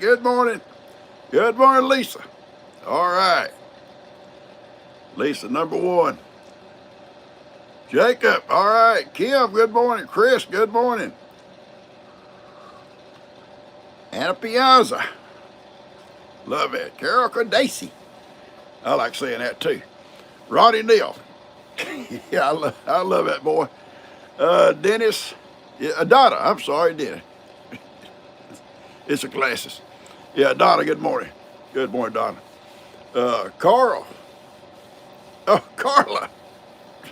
good morning. Good morning, Lisa. All right. Lisa, number one. Jacob, all right. Kim, good morning. Chris, good morning. Anna Piazza. Love it. Carol Cadacy. I like saying that too. Ronnie Neal. Yeah, I love that boy. Dennis. Yeah, Donna. I'm sorry, Dennis. It's the glasses. Yeah, Donna, good morning. Good morning, Donna. Carl. Oh, Carla.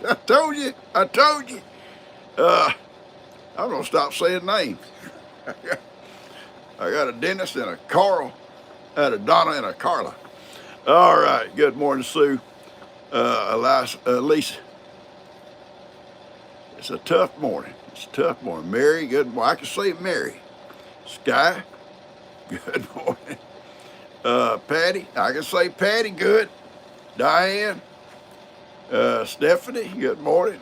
I told you. I'm going to stop saying names. I got a Dennis and a Carl. I had a Donna and a Carla. All right. Good morning, Sue. Lisa. It's a tough morning. Mary, good morning. I can say Mary. Sky, good morning. Patty, I can say Patty, good. Diane, Stephanie, good morning.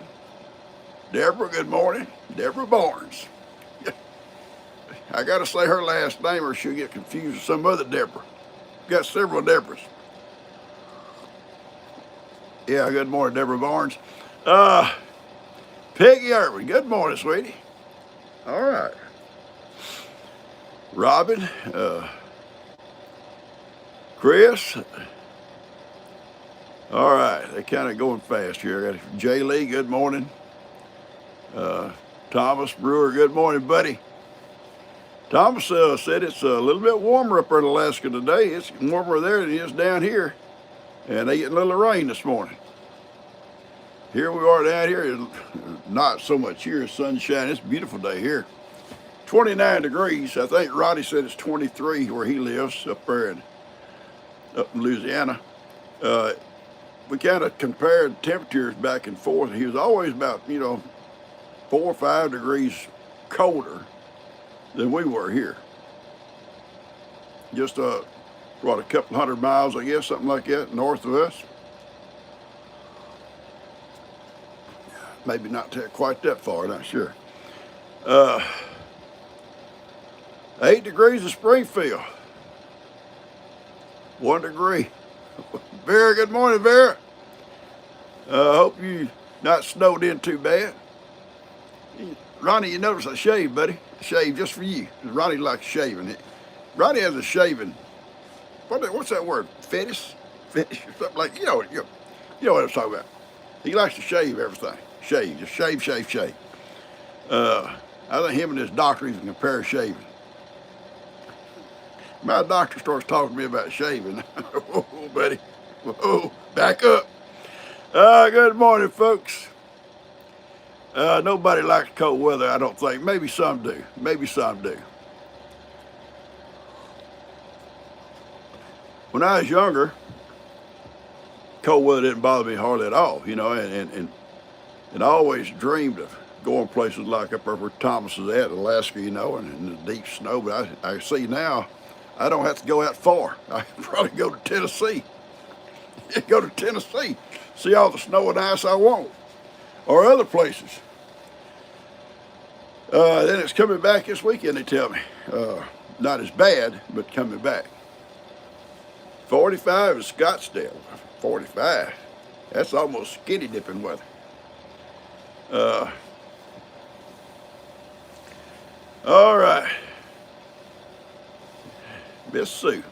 Deborah, good morning. Deborah Barnes. I got to say her last name or she'll get confused with some other Deborah. Got several Deborahs. Yeah, good morning, Deborah Barnes. Peggy Irvin, good morning, sweetie. All right. Robin, Chris. All right, they're kind of going fast here. I got Jay Lee, good morning. Thomas Brewer, good morning, buddy. Thomas said it's a little bit warmer up there in Alaska today. It's warmer there than it is down here. And they getting a little rain this morning. Here we are down here, not so much here, sunshine. It's a beautiful day here. 29 degrees. I think Roddy said it's 23 where he lives up there up in Louisiana. We kind of compared temperatures back and forth. He was always about, 4 or 5 degrees colder than we were here. Just, a couple hundred miles, I guess, something like that, north of us. Maybe not quite that far, not sure. 8 degrees in Springfield. 1 degree. Vera, good morning, Vera. Hope you not snowed in too bad. Ronnie, you notice I shaved, buddy. I shaved just for you. Ronnie likes shaving. Ronnie has a shaving. What's that word? Fetish? Fetish or something like. You know what I'm talking about. He likes to shave everything. Just shave. I think him and his doctor even compare shaving. My doctor starts talking to me about shaving. Whoa, buddy. Whoa, back up. Good morning, folks. Nobody likes cold weather, I don't think. Maybe some do. When I was younger, cold weather didn't bother me hardly at all, and I always dreamed of going places like up where Thomas is at, Alaska, and in the deep snow. But I see now, I don't have to go that far. I can probably go to Tennessee. See all the snow and ice I want, or other places. Then it's coming back this weekend, they tell me. Not as bad, but coming back. 45 in Scottsdale. 45. That's almost skinny dipping weather. All right. Miss Sue.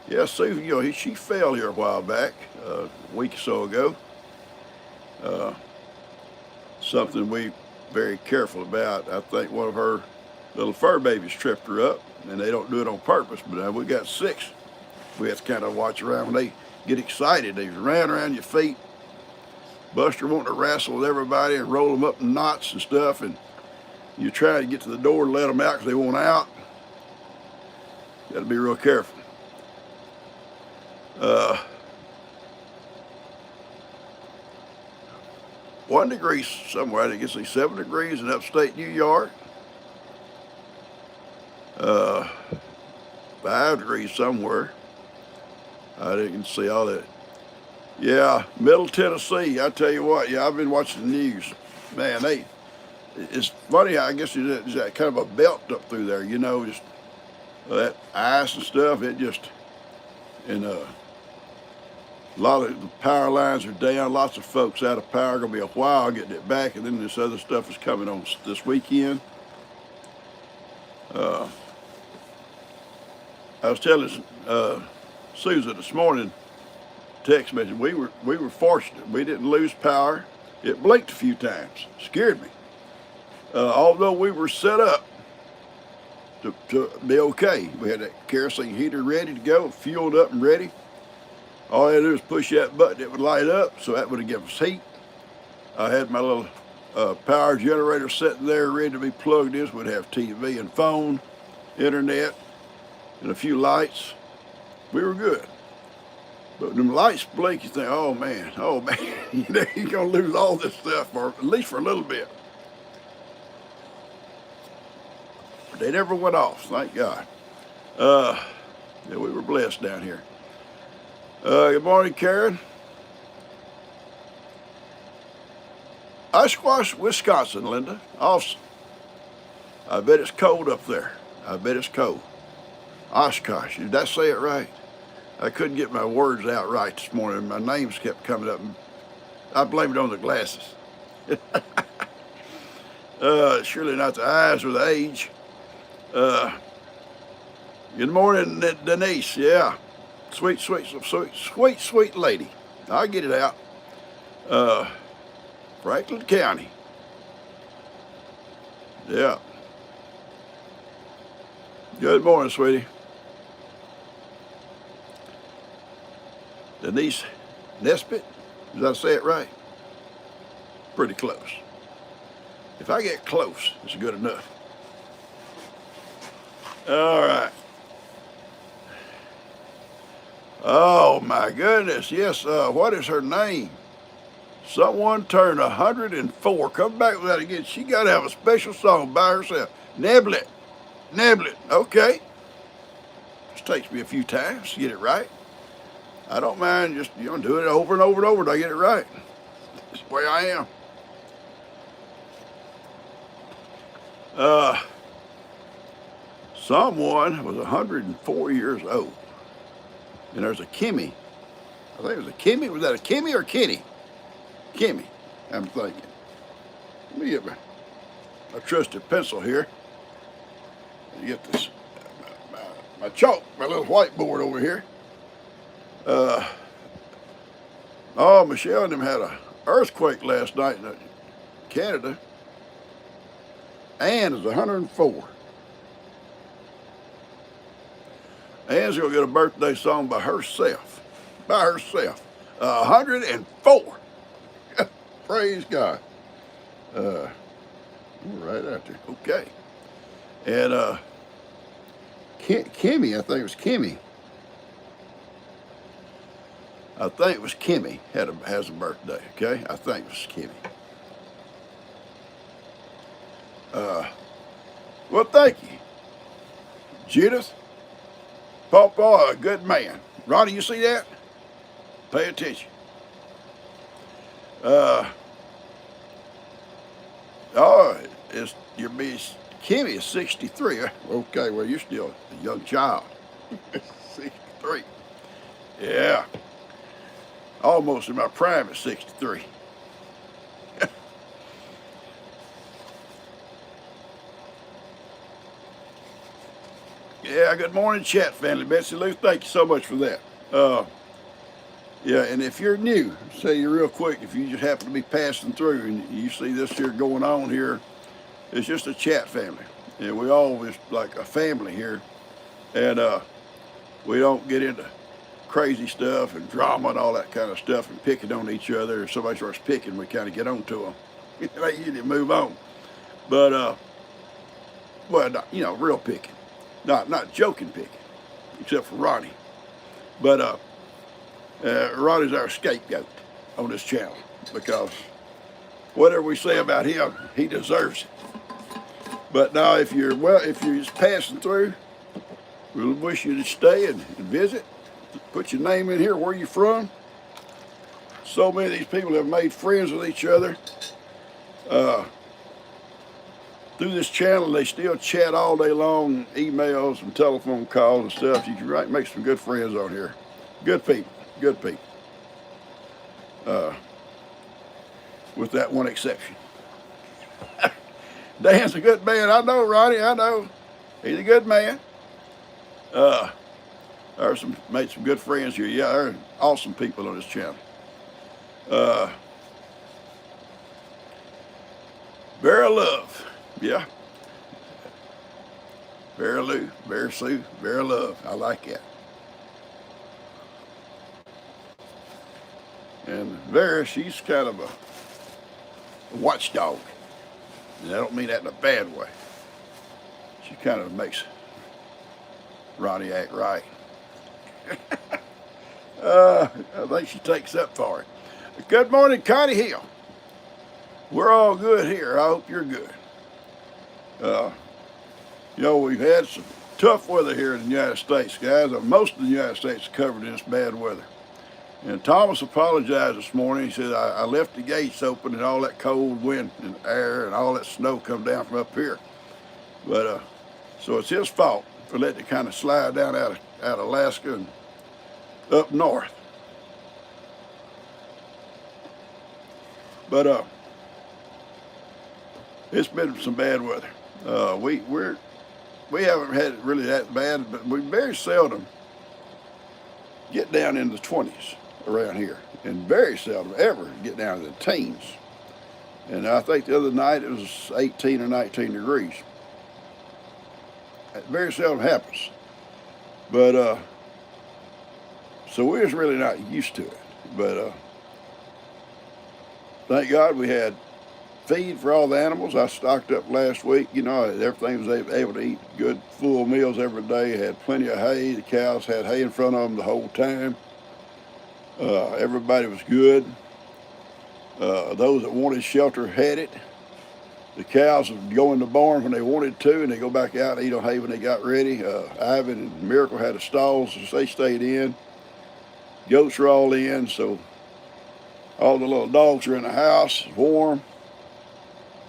Yeah, Sue, she fell here a while back, a week or so ago. Something we very careful about. I think one of her little fur babies tripped her up, and they don't do it on purpose, but we got 6. We have to kind of watch around when they get excited. They run around your feet. Buster wanting to wrestle with everybody and roll them up in knots and stuff, and you try to get to the door and let them out because they want out. Got to be real careful. 1 degree somewhere. I think it's 7 degrees in upstate New York. 5 degrees somewhere. I didn't see all that. Yeah, Middle Tennessee. I tell you what. Yeah, I've been watching the news. Man, it's funny. I guess there's that kind of a belt up through there. Just that ice and stuff, it just, and a lot of the power lines are down. Lots of folks out of power. Gonna be a while getting it back, and then this other stuff is coming on this weekend. I was telling Susan this morning, text message. We were fortunate. We didn't lose power. It blinked a few times. Scared me. Although we were set up to be okay. We had that kerosene heater ready to go, fueled up and ready. All I had to do was push that button, it would light up, so that would have given us heat. I had my little power generator sitting there ready to be plugged in. So we'd have TV and phone, internet, and a few lights. We were good. But when the lights blink, you think, oh man, you're gonna lose all this stuff, or at least for a little bit. But they never went off, thank God. Yeah, we were blessed down here. Good morning, Karen. Oshkosh, Wisconsin, Linda. Awesome. I bet it's cold up there. I bet it's cold. Oshkosh, did I say it right? I couldn't get my words out right this morning. My names kept coming up. I blame it on the glasses. Surely not the eyes or the age. Good morning, Denise. Yeah. Sweet lady. I'll get it out. Franklin County. Yeah. Good morning, sweetie. Denise Nesbitt. Did I say it right? Pretty close. If I get close, it's good enough. All right. Oh my goodness, yes, what is her name? Someone turned 104. Come back with that again. She got to have a special song by herself. Neblet. Okay. Just takes me a few times to get it right. I don't mind just, doing it over and over and over till I get it right. That's the way I am. Someone was 104 years old. And there's a Kimmy. I think it was a Kimmy. Was that a Kimmy or Kitty? Kimmy, I'm thinking. Let me get my trusted pencil here. Let me get this, my chalk, my little whiteboard over here. Michelle and them had an earthquake last night in Canada. Ann is 104. Ann's gonna get a birthday song by herself. 104. Praise God. Right out there. Okay. And Kimmy, I think it was Kimmy. Has a birthday. Okay, I think it was Kimmy. Well, thank you, Judith. PawPaw, a good man. Ronnie, you see that? Pay attention. Kimmy is 63. Okay, well, you're still a young child. 63. Yeah. Almost in my prime at 63. Yeah, good morning, chat family. Betsy Lou, thank you so much for that. Yeah, and if you're new, I'll tell you real quick, if you just happen to be passing through and you see this here going on here, it's just a chat family. And we always like a family here. And we don't get into crazy stuff and drama and all that kind of stuff and picking on each other. If somebody starts picking, we kind of get on to them. They usually move on. But, well, not, real picking. Not joking picking, except for Ronnie. But Ronnie's our scapegoat on this channel because whatever we say about him, he deserves it. But now, if you're just passing through, we'll wish you to stay and visit. Put your name in here, where you from. So many of these people have made friends with each other. through this channel, they still chat all day long, emails and telephone calls and stuff. You can make some good friends on here. Good people, good people. With that one exception. Dan's a good man. I know, Ronnie, I know. He's a good man. Made some good friends here. Yeah, they're awesome people on this channel. Bear Love. Yeah. Bear Lou, Bear Sue, Bear Love. I like that. And Vera, she's kind of a watchdog. And I don't mean that in a bad way. She kind of makes Ronnie act right. I think she takes up for it. Good morning, Connie Hill. We're all good here. I hope you're good. You know, we've had some tough weather here in the United States, guys. Most of the United States is covered in this bad weather. And Thomas apologized this morning. He said, I left the gates open and all that cold wind and air and all that snow come down from up here. But, so it's his fault for letting it kind of slide down out of Alaska and up north. But, it's been some bad weather. We haven't had it really that bad, but we very seldom get down in the 20s around here, and very seldom ever get down to the teens. And I think the other night it was 18 or 19 degrees. It very seldom happens. But, so we're just really not used to it. But, thank God we had feed for all the animals. I stocked up last week. You know, everything was able to eat good full meals every day. Had plenty of hay. The cows had hay in front of them the whole time. Everybody was good. Those that wanted shelter had it. The cows would go in the barn when they wanted to, and they go back out and eat on hay when they got ready. Ivan and Miracle had the stalls, so they stayed in. Goats were all in, so all the little dogs were in the house, warm.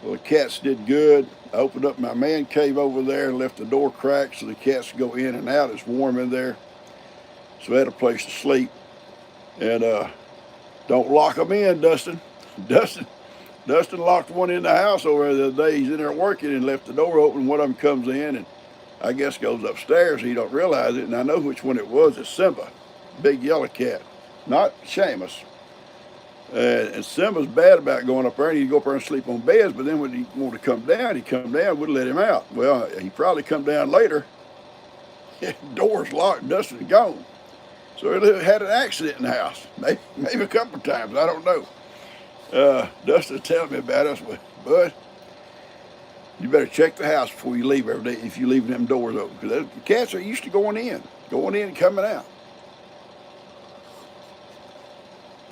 Well, the cats did good. I opened up my man cave over there and left the door cracked so the cats could go in and out. It's warm in there. So I had a place to sleep. And don't lock them in, Dustin. Dustin locked one in the house over the other day. He's in there working and left the door open. One of them comes in and I guess goes upstairs. He don't realize it. And I know which one it was. It's Simba, big yellow cat, not Seamus. And Simba's bad about going up there, and he'd go up there and sleep on beds, but then when he wanted to come down, wouldn't let him out. Well, he probably come down later. Doors locked, Dustin gone. So he had an accident in the house, maybe a couple of times, I don't know. Dustin telling me about us, bud, you better check the house before you leave every day if you're leaving them doors open, because the cats are used to going in and coming out.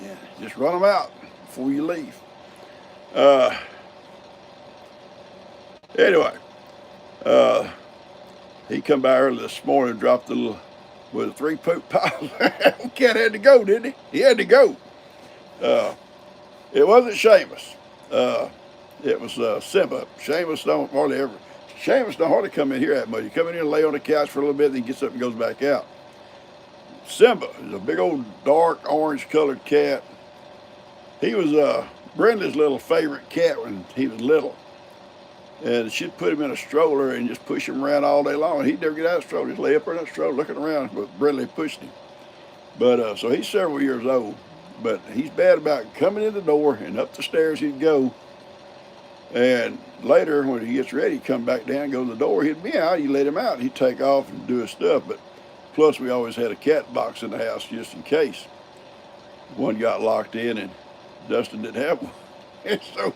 Yeah, just run them out before you leave. Anyway, he come by early this morning and dropped the little, with a 3 poop pile. Cat had to go, didn't he? He had to go. It wasn't Seamus. It was Simba. Seamus don't hardly come in here that much. He come in here and lay on the couch for a little bit, then he gets up and goes back out. Simba is a big old dark orange colored cat. He was Brenda's little favorite cat when he was little. And she'd put him in a stroller and just push him around all day long. And he'd never get out of the stroller. Just lay up there in that stroller looking around, but Brenda pushed him. But so he's several years old. But he's bad about coming in the door and up the stairs he'd go. And later when he gets ready, he'd come back down, go to the door. He'd be out. You let him out. He'd take off and do his stuff. But plus, we always had a cat box in the house just in case. One got locked in and Dustin didn't have one. And so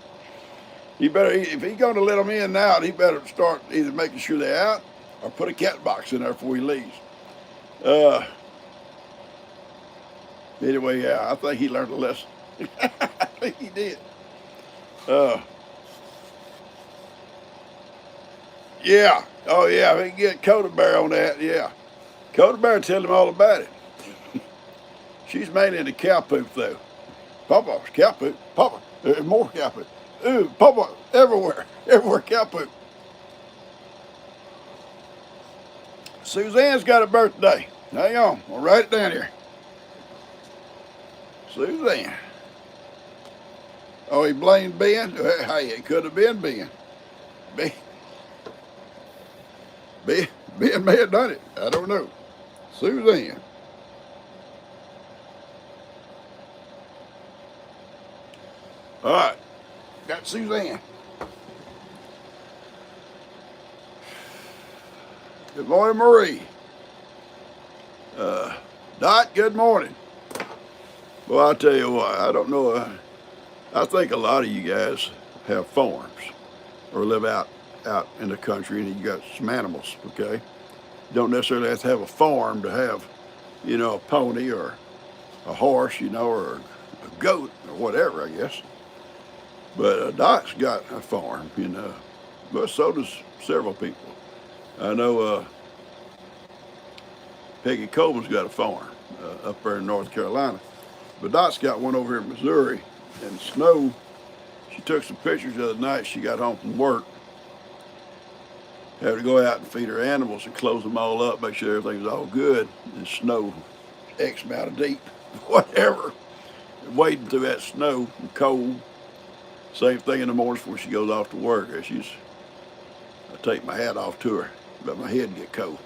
he better, if he's going to let them in and out, he better start either making sure they're out or put a cat box in there before he leaves. Anyway, yeah, I think he learned a lesson. I think he did. Yeah. Oh, yeah. We can get Coda Bear on that. Yeah. Coda Bear tell him all about it. She's mainly into cow poop, though. PawPaw's cow poop. PawPaw. There's more cow poop. Ooh, PawPaw. Everywhere. Everywhere cow poop. Suzanne's got a birthday. Hang on, I'll write it down here. Suzanne. Oh, he blamed Ben? Hey, it could have been Ben. Ben, Ben may have done it. I don't know. Suzanne. All right, got Suzanne. Good morning, Marie. Dot, good morning. Well, I'll tell you what, I don't know. I think a lot of you guys have farms or live out in the country and you got some animals, okay? You don't necessarily have to have a farm to have, a pony or a horse, or a goat or whatever, I guess. But Dot's got a farm, but so does several people. I know Peggy Coleman's got a farm up there in North Carolina. But Dot's got one over here in Missouri. And snow, she took some pictures the other night. She got home from work. Had to go out and feed her animals and close them all up, make sure everything's all good. And snow X amount of deep, whatever. Wading through that snow and cold. Same thing in the mornings before she goes off to work. I take my hat off to her, but my head get cold.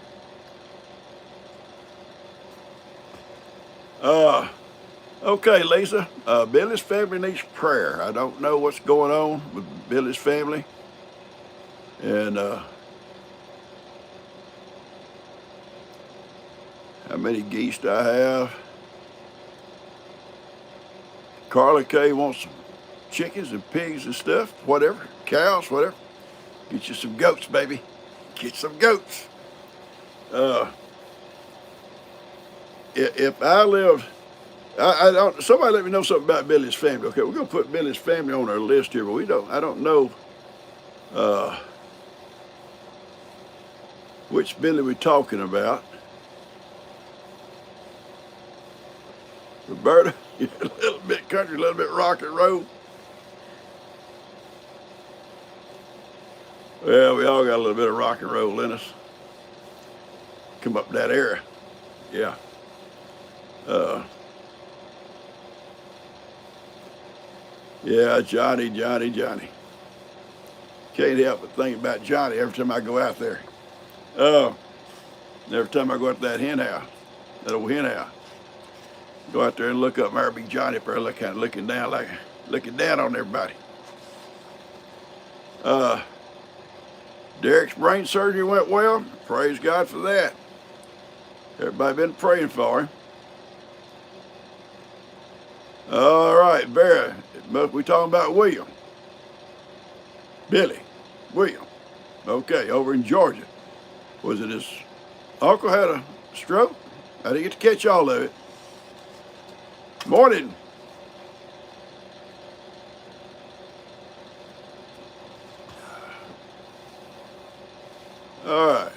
Okay, Lisa, Billy's family needs prayer. I don't know what's going on with Billy's family. And how many geese do I have? Carla Kay wants some chickens and pigs and stuff, whatever, cows, whatever. Get you some goats, baby. Get some goats. If I lived, I don't. Somebody let me know something about Billy's family. Okay, we're gonna put Billy's family on our list here, but I don't know which Billy we're talking about. Roberta, a little bit country, a little bit rock and roll. Well, we all got a little bit of rock and roll in us. Come up that era, yeah. Yeah, Johnny. Can't help but think about Johnny every time I go out there. Every time I go out to that hen house, that old hen house. Go out there and look up there, big Johnny up there, kind of looking down on everybody. Derek's brain surgery went well. Praise God for that. Everybody been praying for him. All right, Vera. We talking about William. Billy. William. Okay, over in Georgia. Was it his uncle had a stroke? I didn't get to catch all of it. Morning. All right.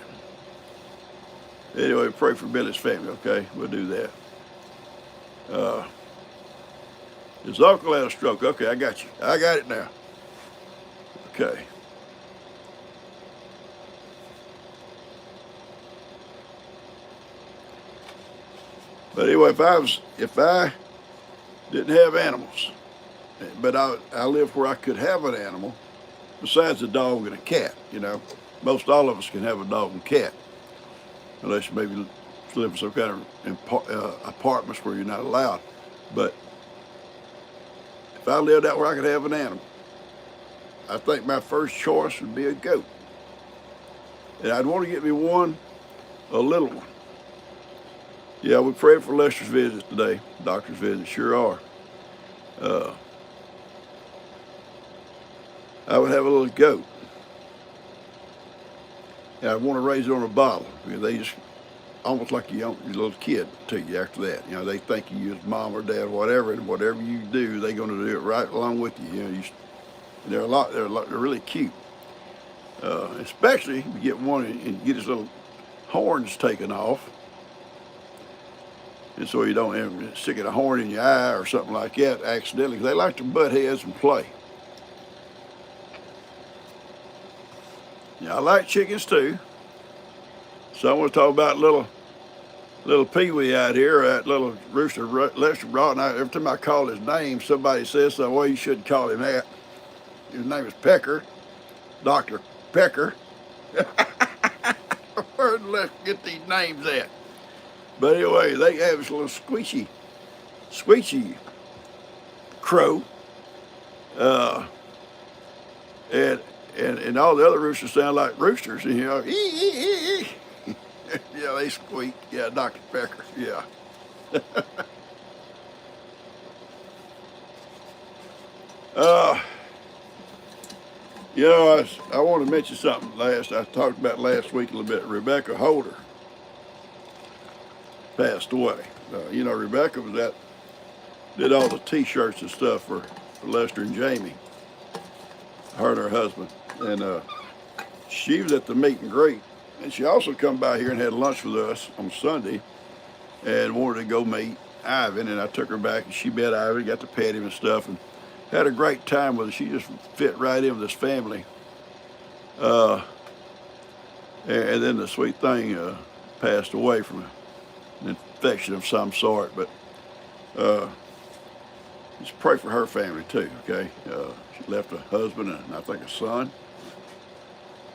Anyway, pray for Billy's family, okay? We'll do that. His uncle had a stroke. Okay, I got you. I got it now. Okay. But anyway, if I didn't have animals, but I lived where I could have an animal, besides a dog and a cat, most all of us can have a dog and cat, unless you maybe live in some kind of apartments where you're not allowed. But if I lived out where I could have an animal, I think my first choice would be a goat. And I'd want to get me one, a little one. Yeah, we prayed for Lester's visits today. Doctor's visits sure are. I would have a little goat. And I'd want to raise it on a bottle, because they just, almost like your little kid to you after that. They think you as mom or dad or whatever, and whatever you do, they're going to do it right along with you. They're really cute. Especially if you get one and get his little horns taken off. And so you don't ever stick a horn in your eye or something like that accidentally. They like to butt heads and play. Yeah, I like chickens too. Someone's talking about little Pee-wee out here, that little rooster Lester brought, and every time I call his name, somebody says, so, well, you shouldn't call him that. His name is Pecker, Dr. Pecker. Where did Lester get these names at? But anyway, they have this little squeaky crow, uh, and all the other roosters sound like roosters, you know, ee, ee, ee, ee. Yeah, they squeak. Yeah, Dr. Pecker, yeah. You know, I want to mention something I talked about last week a little bit. Rebecca Holder passed away. You know, Rebecca did all the T-shirts and stuff for Lester and Jamie, her and her husband. And she was at the meet and greet. And she also come by here and had lunch with us on Sunday and wanted to go meet Ivan. And I took her back and she met Ivan, got to pet him and stuff, and had a great time with her. She just fit right in with this family. And then the sweet thing passed away from an infection of some sort. But just pray for her family too, okay? She left a husband and I think a son.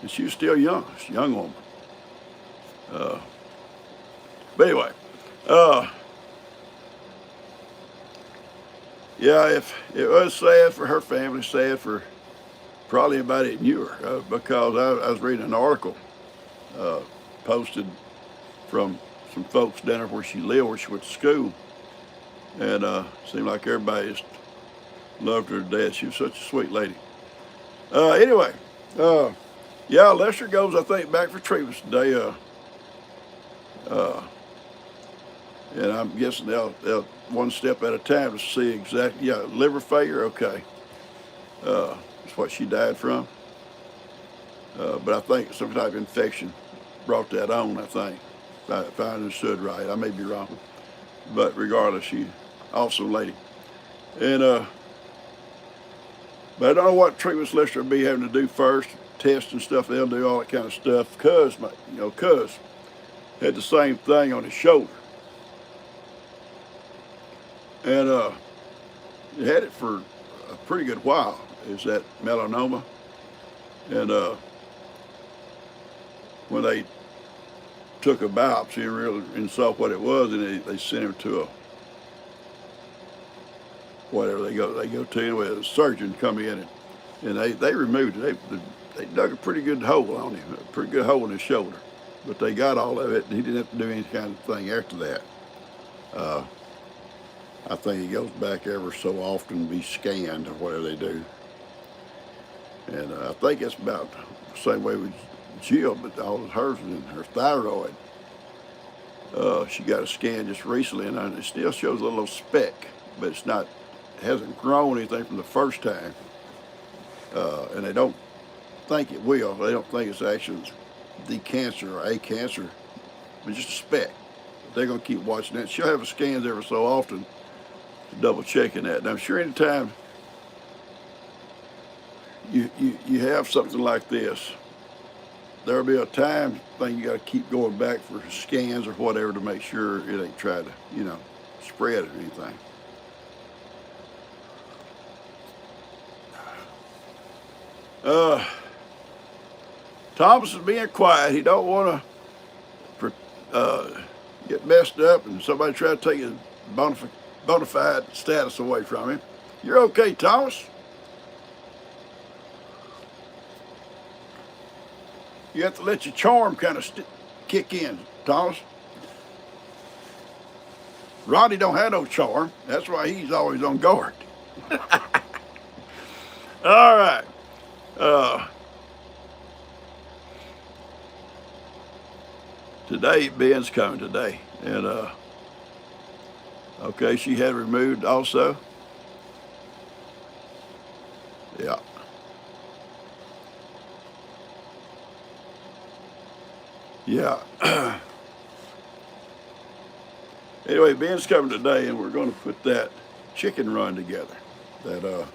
And she was still young. She's a young woman. But anyway, yeah, if it was sad for her family, sad for probably anybody that knew her, because I was reading an article posted from some folks down there where she lived, where she went to school, and seemed like everybody just loved her to death. She was such a sweet lady. Anyway, yeah, Lester goes, I think, back for treatments today. And I'm guessing they'll one step at a time to see exactly. Yeah, liver failure. Okay, that's what she died from. But I think some type of infection brought that on. I think, if I understood right. I may be wrong, but regardless, she awesome lady. And but I don't know what treatments Lester will be having to do first. Tests and stuff. They'll do all that kind of stuff. Cuz had the same thing on his shoulder. And he had it for a pretty good while. Is that melanoma? And when they took a biopsy and saw what it was, and they sent him to a whatever they go to anyway. A surgeon come in and they removed it. They dug a pretty good hole on him, a pretty good hole in his shoulder. But they got all of it, and he didn't have to do any kind of thing after that. I think he goes back ever so often to be scanned or whatever they do. And I think it's about the same way with Jill, but all of hers is in her thyroid. She got a scan just recently, and it still shows a little speck, but it hasn't grown anything from the first time. And they don't think it will. They don't think it's actually the cancer or a cancer, but just a speck. They're going to keep watching that. She'll have a scans every so often, double checking that. And I'm sure anytime you have something like this, there'll be a time thing you got to keep going back for scans or whatever to make sure it ain't trying to, spread or anything. Thomas is being quiet. He don't want to get messed up and somebody try to take his bona fide status away from him. You're okay, Thomas. You have to let your charm kind of kick in, Thomas. Ronnie don't have no charm. That's why he's always on guard. All right. Today, Ben's coming today. And, okay, she had removed also. Yeah. Yeah. Anyway, Ben's coming today, and we're going to put that chicken run together that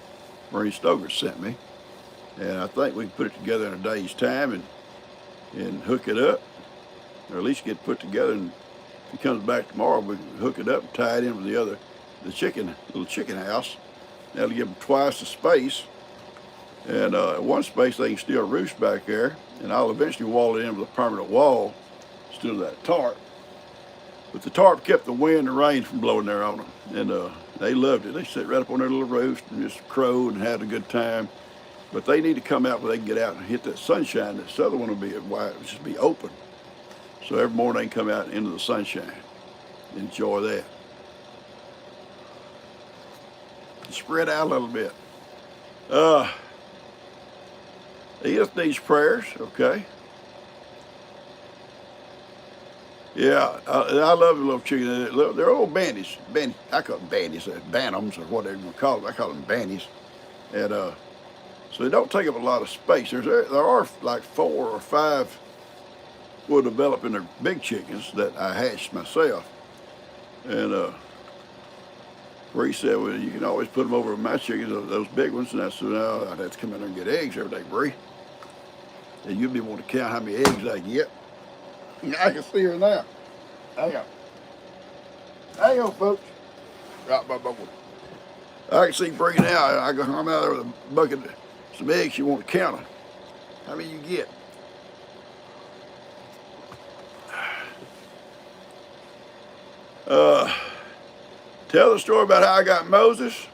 Marie Stoker sent me. And I think we can put it together in a day's time and hook it up. or at least get put together. And if he comes back tomorrow, we can hook it up and tie it in with the little chicken house. That'll give them twice the space. And one space they can still roost back there. And I'll eventually wall it in with a permanent wall instead of that tarp. But the tarp kept the wind and rain from blowing there on them. And they loved it. They sat right up on their little roost and just crowed and had a good time. But they need to come out where they can get out and hit that sunshine. This other one will be wide, it'll just be open. So every morning they can come out into the sunshine. Enjoy that. Spread out a little bit. Edith needs prayers, okay? Yeah, I love the little chicken. They're old banties. I call them banties, bantams or whatever you want to call them. I call them banties. And so they don't take up a lot of space. There are like 4 or 5 will develop in their big chickens that I hatched myself. And Bree said, well, you can always put them over with my chickens, those big ones. And I said, no, I'd have to come in there and get eggs every day, Bree. And you'd be wanting to count how many eggs I get. I can see her now. Hang on. Hang on, folks. Drop my bubble. I can see Bree now. I'm out there with a bucket of some eggs. You want to count them. How many you get? Tell the story about how I got Moses.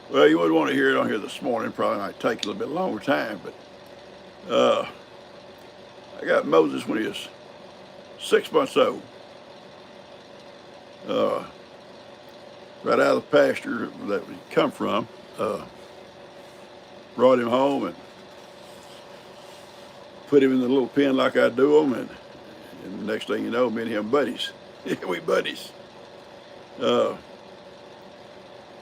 Well, you wouldn't want to hear it on here this morning. Probably might take a little bit longer time, but I got Moses when he was 6 months old. Right out of the pasture that we come from. Brought him home and put him in the little pen like I do them, and the next thing you know, me and him buddies. We buddies.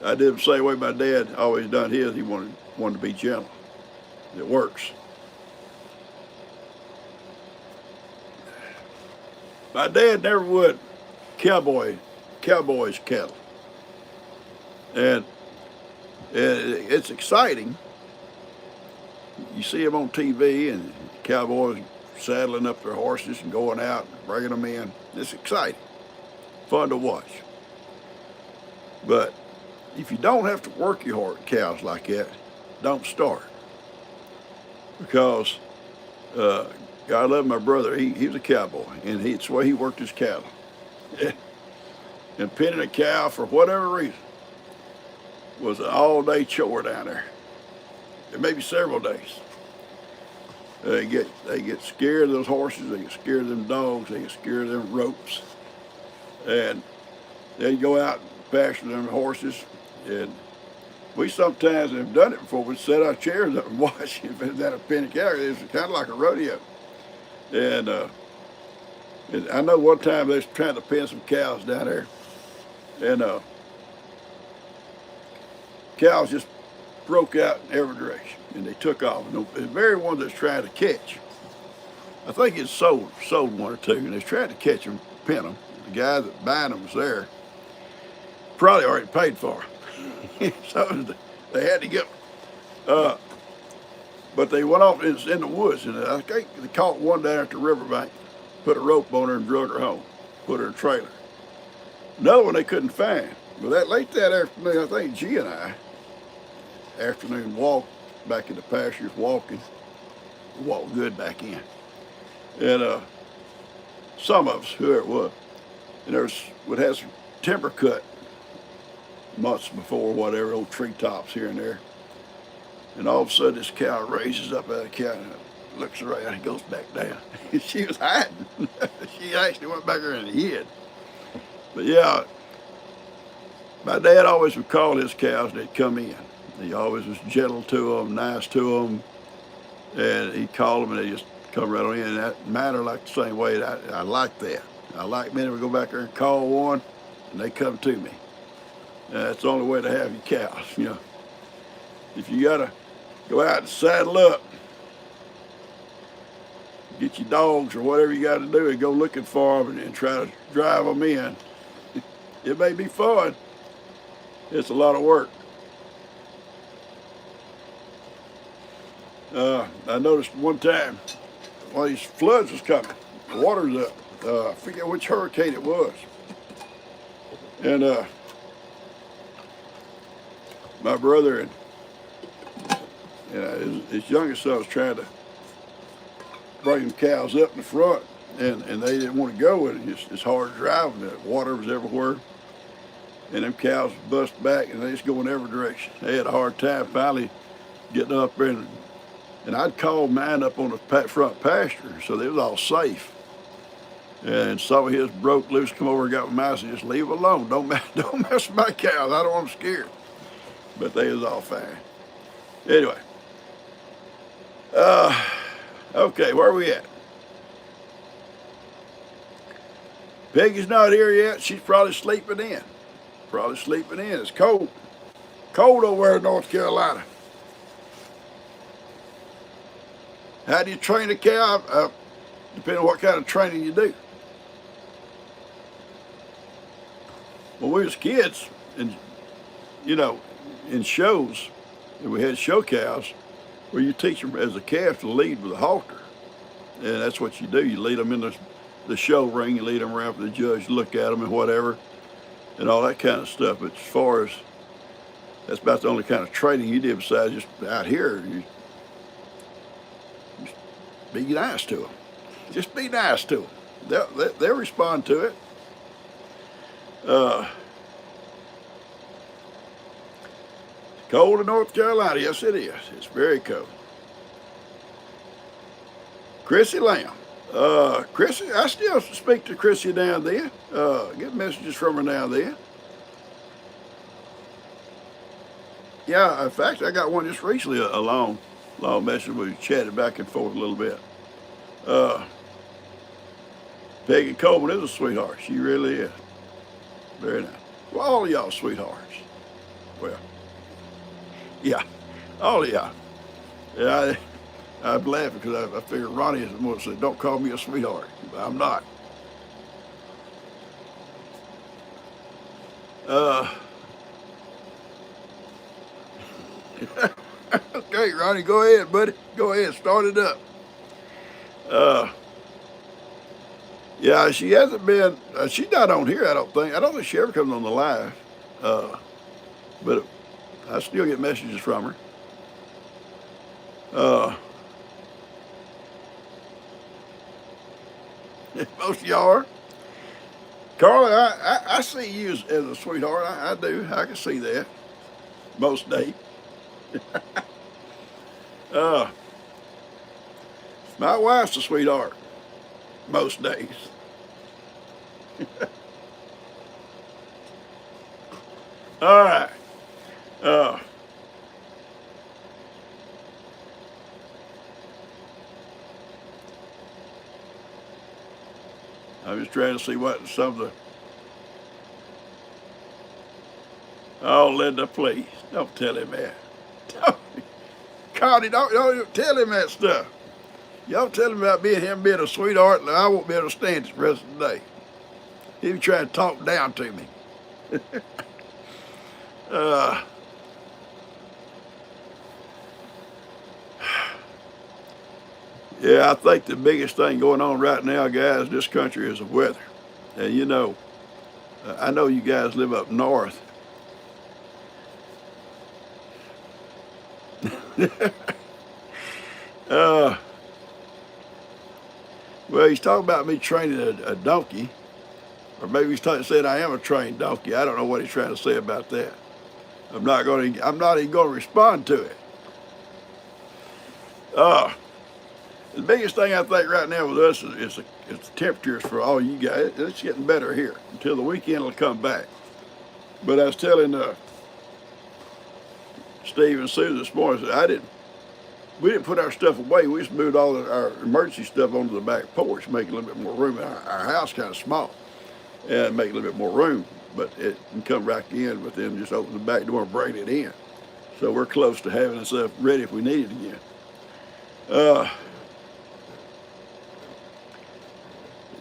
I did the same way my dad always done his. He wanted to be gentle. It works. My dad never would cowboys cattle. And it's exciting. You see them on TV and cowboys saddling up their horses and going out and bringing them in. It's exciting. Fun to watch. But if you don't have to work your cows like that, don't start. Because God love my brother. He was a cowboy, and it's the way he worked his cattle. And pinning a cow for whatever reason was an all-day chore down there. It may be several days. They get scared of those horses. They get scared of them dogs. They get scared of them ropes. And they go out and pasture them horses. And we sometimes have done it before. We set our chairs up and watch. If it's at a penny cow, it's kind of like a rodeo. And I know one time they was trying to pen some cows down there, and cows just broke out in every direction, and they took off. And the very one that's trying to catch, I think it sold one or two, and they was trying to catch them, pin them. The guy that buying them was there, probably already paid for them. So they had to get them. But they went off in the woods, and I think they caught one down at the riverbank, put a rope on her and drug her home, put her in a trailer. Another one they couldn't find. But that late that afternoon, I think G and I, afternoon walk back in the pastures, walked good back in. And some of us, whoever it was, and would have some timber cut months before, whatever, old treetops here and there. And all of a sudden, this cow raises up out of the cow and looks around and goes back down. She was hiding. She actually went back there and hid. But yeah, my dad always would call his cows and they'd come in. He always was gentle to them, nice to them. And he'd call them and they just come right on in. And that matter like the same way. I like that. I like being able to go back there and call one and they come to me. That's the only way to have your cows, you know. If you gotta go out and saddle up, get your dogs or whatever you gotta do and go looking for them and try to drive them in, it may be fun. It's a lot of work. I noticed one time, one of these floods was coming. The water's up. I forget which hurricane it was. And my brother and his youngest son was trying to bring them cows up in the front, and they didn't want to go with it. It's hard driving. The water was everywhere. And them cows bust back, and they just go in every direction. They had a hard time finally getting up there, and I'd called mine up on the front pasture, so they was all safe. And some of his broke loose, come over and got my mouse and just leave it alone. Don't mess with my cows. I don't want them scared. But they was all fine. Anyway. Okay, where are we at? Peggy's not here yet. She's probably sleeping in. It's cold. Cold over there in North Carolina. How do you train a cow? Depending on what kind of training you do. When we was kids, and in shows, and we had show cows, where you teach them as a calf to lead with a halter. And that's what you do. You lead them in the show ring, you lead them around for the judge to look at them and whatever, and all that kind of stuff. But as far as, that's about the only kind of training you did besides just out here. You just be nice to them. Just be nice to them. They'll respond to it. Cold in North Carolina. Yes, it is. It's very cold. Chrissy Lamb. Chrissy, I still speak to Chrissy now and then. Get messages from her now and then. Yeah, in fact, I got one just recently, a long message. We chatted back and forth a little bit. Peggy Coleman is a sweetheart. She really is. Very nice. Well, all of y'all sweethearts. Well, yeah, all of y'all. Yeah, I'm laughing because I figured Ronnie is the one that said, don't call me a sweetheart. But I'm not. Okay, Ronnie, go ahead, buddy. Go ahead, start it up. Yeah, she hasn't been, she's not on here, I don't think. I don't think she ever comes on the live. But I still get messages from her. Most of y'all are. Carly, I see you as a sweetheart. I do. I can see that most days. My wife's a sweetheart most days. All right. I'm just trying to see what some of the. Oh, Linda, please don't tell him that. Connie, don't tell him that stuff. Y'all tell him about him being a sweetheart, and I won't be able to stand it the rest of the day. He was trying to talk down to me. Yeah, I think the biggest thing going on right now, guys, in this country is the weather. And I know you guys live up north. Well, he's talking about me training a donkey, or maybe he's saying I am a trained donkey. I don't know what he's trying to say about that. I'm not even going to respond to it. The biggest thing I think right now with us is the temperatures for all you guys. It's getting better here until the weekend will come back. But I was telling Steve and Sue this morning, we didn't put our stuff away. We just moved all of our emergency stuff onto the back porch, make a little bit more room. Our house kind of small, and make a little bit more room. But it can come back in, but then just open the back door and bring it in. So we're close to having stuff ready if we need it again.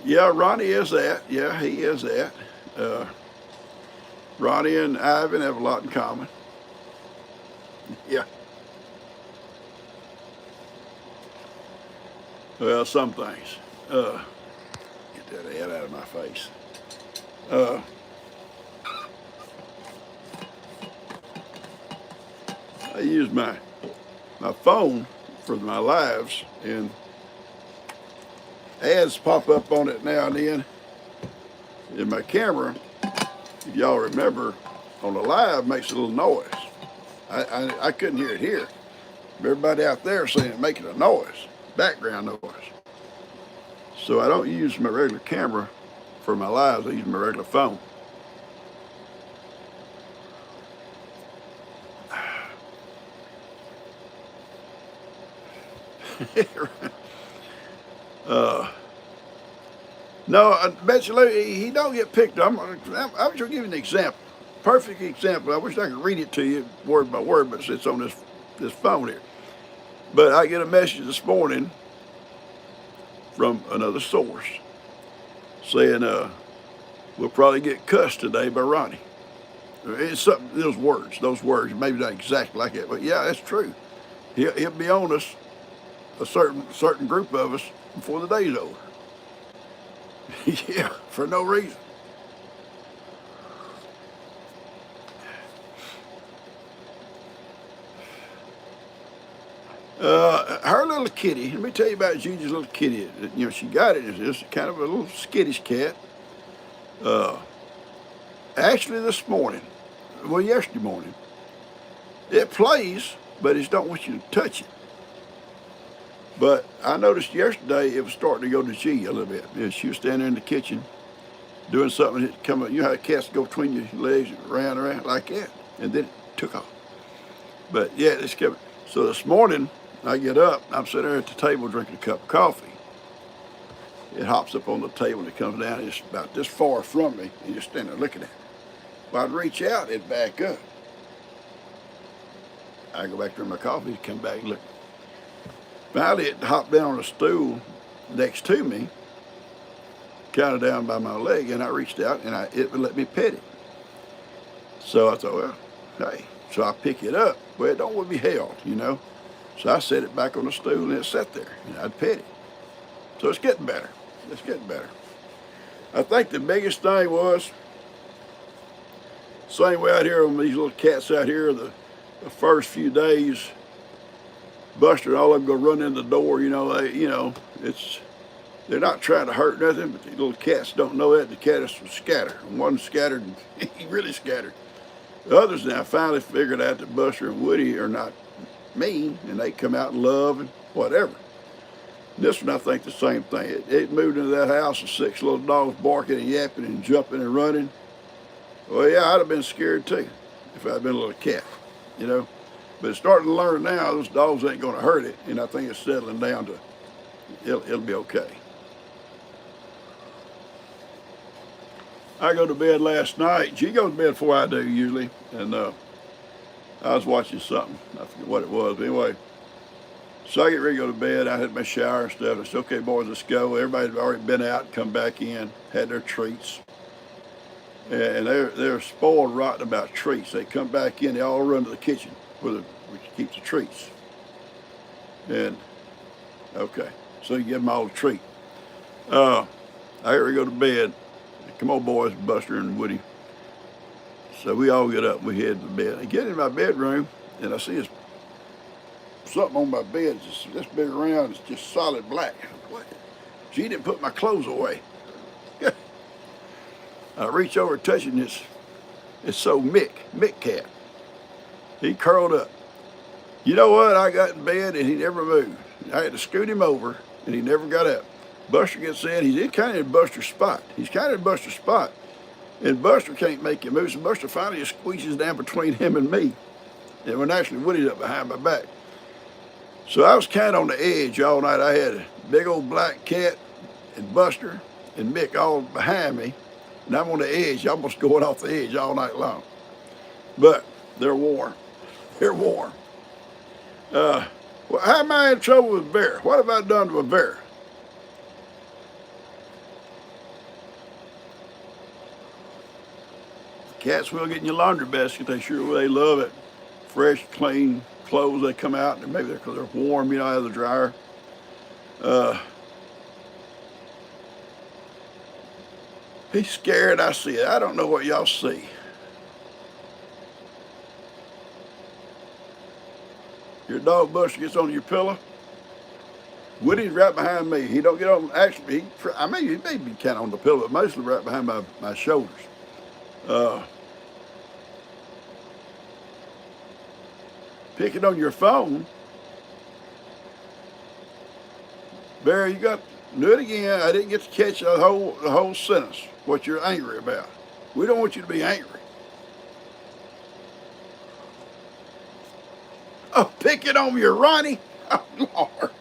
Yeah, Ronnie is that. Yeah, he is that. Ronnie and Ivan have a lot in common. Yeah. Well, some things. Get that head out of my face. Uh, I use my phone for my lives, and ads pop up on it now and then. And my camera, if y'all remember, on the live makes a little noise. I couldn't hear it here. Everybody out there saying it making a noise, background noise. So I don't use my regular camera for my lives. I use my regular phone. No, I bet you he don't get picked up. I'm just gonna give you an example, perfect example. I wish I could read it to you word by word, but it's on this phone here. But I get a message this morning from another source saying we'll probably get cussed today by Ronnie. It's something, those words, maybe not exactly like it, but yeah, that's true. He'll be on us, a certain group of us, before the day's over. Yeah, for no reason. Her little kitty, let me tell you about Gigi's little kitty. You know, she got it. It's kind of a little skittish cat. Actually, this morning, well, yesterday morning, it plays, but it don't want you to touch it. But I noticed yesterday it was starting to go to G a little bit. Yeah, she was standing in the kitchen doing something. It come up, you know how cats go between your legs, around like that, and then it took off. But yeah, it's kept. So this morning I get up, I'm sitting there at the table drinking a cup of coffee. It hops up on the table and it comes down. It's about this far from me, and just standing there looking at it. If I'd reach out, it'd back up. I go back to drink my coffee, come back and look. Finally, it hopped down on a stool next to me, kind of down by my leg, and I reached out and it would let me pet it. So I thought, well, hey. So I pick it up. Well, it don't want to be held, you know. So I set it back on the stool and it sat there, and I'd pet it. So it's getting better. It's getting better. I think the biggest thing was, same way out here on these little cats out here, the first few days, Buster and all of them go run in the door, they're not trying to hurt nothing, but the little cats don't know that. The cat is scattered. One scattered, he really scattered. The others now finally figured out that Buster and Woody are not mean, and they come out and love and whatever. This one, I think the same thing. It moved into that house with 6 little dogs barking and yapping and jumping and running. Well, yeah, I'd have been scared too if I'd been a little cat, you know. But it's starting to learn now those dogs ain't going to hurt it, and I think it's settling down to it'll be okay. I go to bed last night. She goes to bed before I do usually, and I was watching something. I forget what it was. But anyway, so I get ready to go to bed. I had my shower and stuff. I said, okay, boys, let's go. Everybody had already been out and come back in, had their treats. And they're spoiled rotten about treats. They come back in, they all run to the kitchen where we keep the treats. And, okay, so you give them all a treat. I get ready to go to bed. Come on, boys, Buster and Woody. So we all get up and we head to bed. I get in my bedroom and I see something on my bed, just this big around, it's just solid black. What? She didn't put my clothes away. I reach over touching this. It's so Mick cat. He curled up. You know what? I got in bed and he never moved. I had to scoot him over and he never got up. Buster gets in. He's kind of in Buster's spot. And Buster can't make him move. So Buster finally just squeezes down between him and me. And when actually Woody's up behind my back. So I was kind of on the edge all night. I had a big old black cat and Buster and Mick all behind me. And I'm on the edge, almost going off the edge all night long. But they're warm. They're warm. Well, how am I in trouble with a bear? What have I done to a bear? Cats will get in your laundry basket. They sure will. They love it. Fresh, clean clothes. They come out, and maybe because they're warm, out of the dryer. Uh, he's scared. I see it. I don't know what y'all see. Your dog Buster gets on your pillow. Woody's right behind me. He don't get on. Actually, I mean, he may be kind of on the pillow, but mostly right behind my shoulders. Uh, picking on your phone. Barry, you got do it again. I didn't get to catch the whole sentence. What you're angry about? We don't want you to be angry. Oh, picking on your Ronnie. Oh Lord.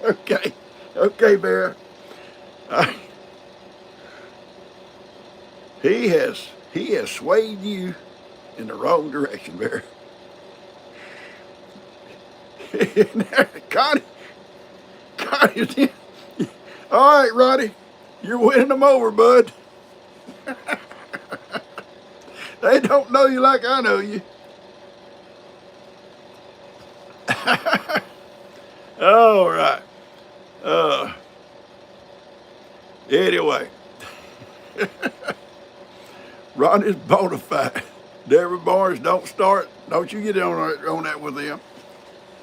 Okay, okay, Bear. Uh, he has swayed you in the wrong direction, Bear. Connie, Connie. All right, Ronnie, you're winning them over, bud. They don't know you like I know you. All right. Uh, anyway, Ronnie's bona fide. Deborah Barnes, don't start. Don't you get on that with them.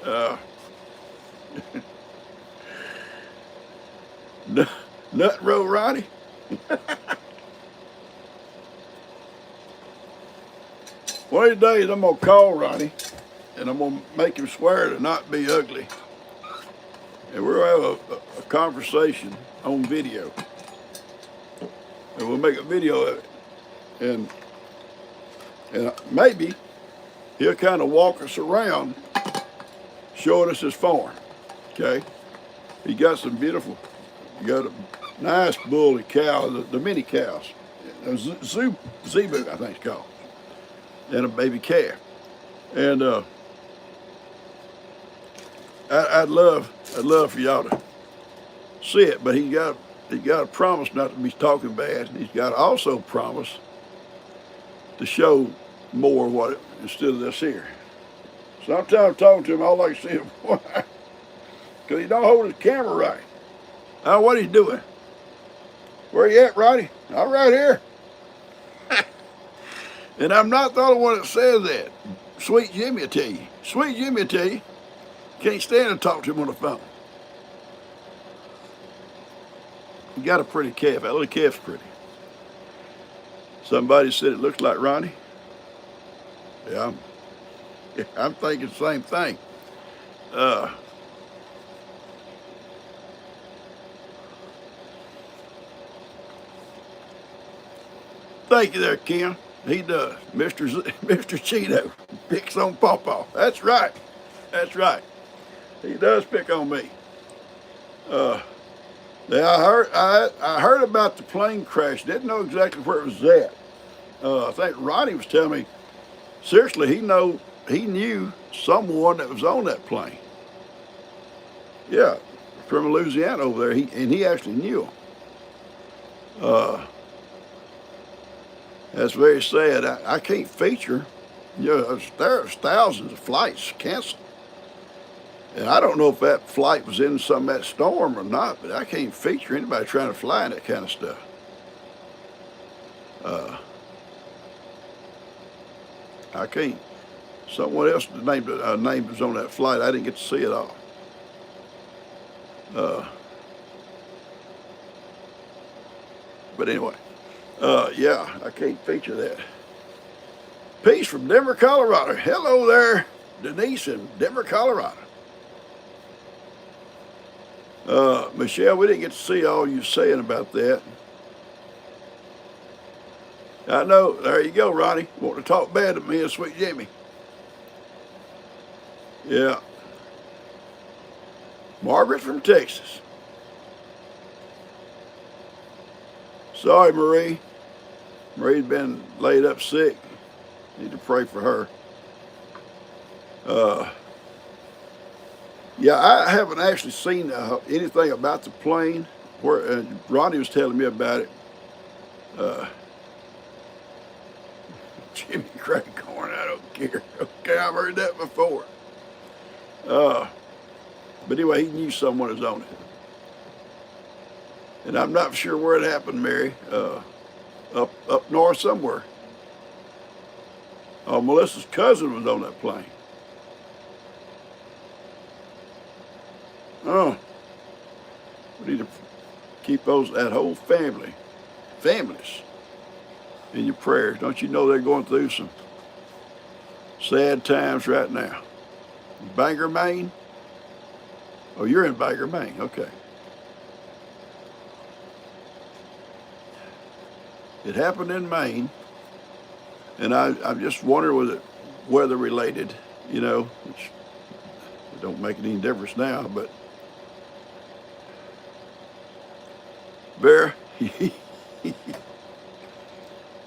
Uh, Nut Row Ronnie. One of these days I'm gonna call Ronnie and I'm gonna make him swear to not be ugly. And we're gonna have a conversation on video. And we'll make a video of it. And maybe he'll kind of walk us around showing us his farm. Okay? He got some beautiful, he got a nice bull and cow, the mini cows. Zebu, I think it's called. And a baby calf. And I'd love for y'all to see it, but he got a promise not to be talking bad. He's got to also promise to show more of what it, instead of this here. Sometimes I'm talking to him, all I can see him, because he don't hold his camera right. Oh, what he's doing? Where you at, Roddy? I'm right here. And I'm not the only one that says that. Sweet Jimmy will tell you. Sweet Jimmy will tell you. Can't stand to talk to him on the phone. He got a pretty calf. That little calf's pretty. Somebody said it looks like Ronnie. Yeah, I'm thinking the same thing. Thank you there, Kim. He does. Mr. Cheeto picks on PawPaw. That's right. That's right. He does pick on me. Yeah, I heard about the plane crash. Didn't know exactly where it was at. I think Ronnie was telling me. Seriously, he knew someone that was on that plane. Yeah, from Louisiana over there. He actually knew him. That's very sad. I can't feature. You know, there's thousands of flights canceled. And I don't know if that flight was in some of that storm or not, but I can't feature anybody trying to fly in that kind of stuff. I can't. Someone else named was on that flight. I didn't get to see it all. But anyway, yeah, I can't feature that. Peace from Denver, Colorado. Hello there, Denise in Denver, Colorado. Michelle, we didn't get to see all you saying about that. I know. There you go, Ronnie. Want to talk bad to me and Sweet Jimmy. Yeah. Margaret from Texas. Sorry, Marie. Marie's been laid up sick. Need to pray for her. Yeah, I haven't actually seen anything about the plane. Where Ronnie was telling me about it. Jimmy Craig corn, I don't care. Okay, I've heard that before. But anyway, he knew someone was on it. And I'm not sure where it happened, Mary. Up north somewhere. Melissa's cousin was on that plane. Oh, we need to keep that whole families in your prayers. Don't you know they're going through some sad times right now? Bangor, Maine? Oh, you're in Bangor, Maine. Okay. It happened in Maine, and I'm just wondering, was it weather related, which it don't make any difference now, but Bear,